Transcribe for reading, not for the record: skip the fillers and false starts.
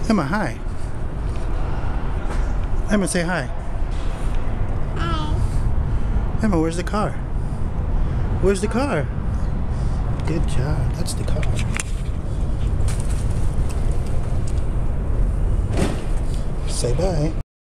Emma, hi. Emma, say hi. Hi. Emma, where's the car? Where's the car? Good job. That's the car. Say bye.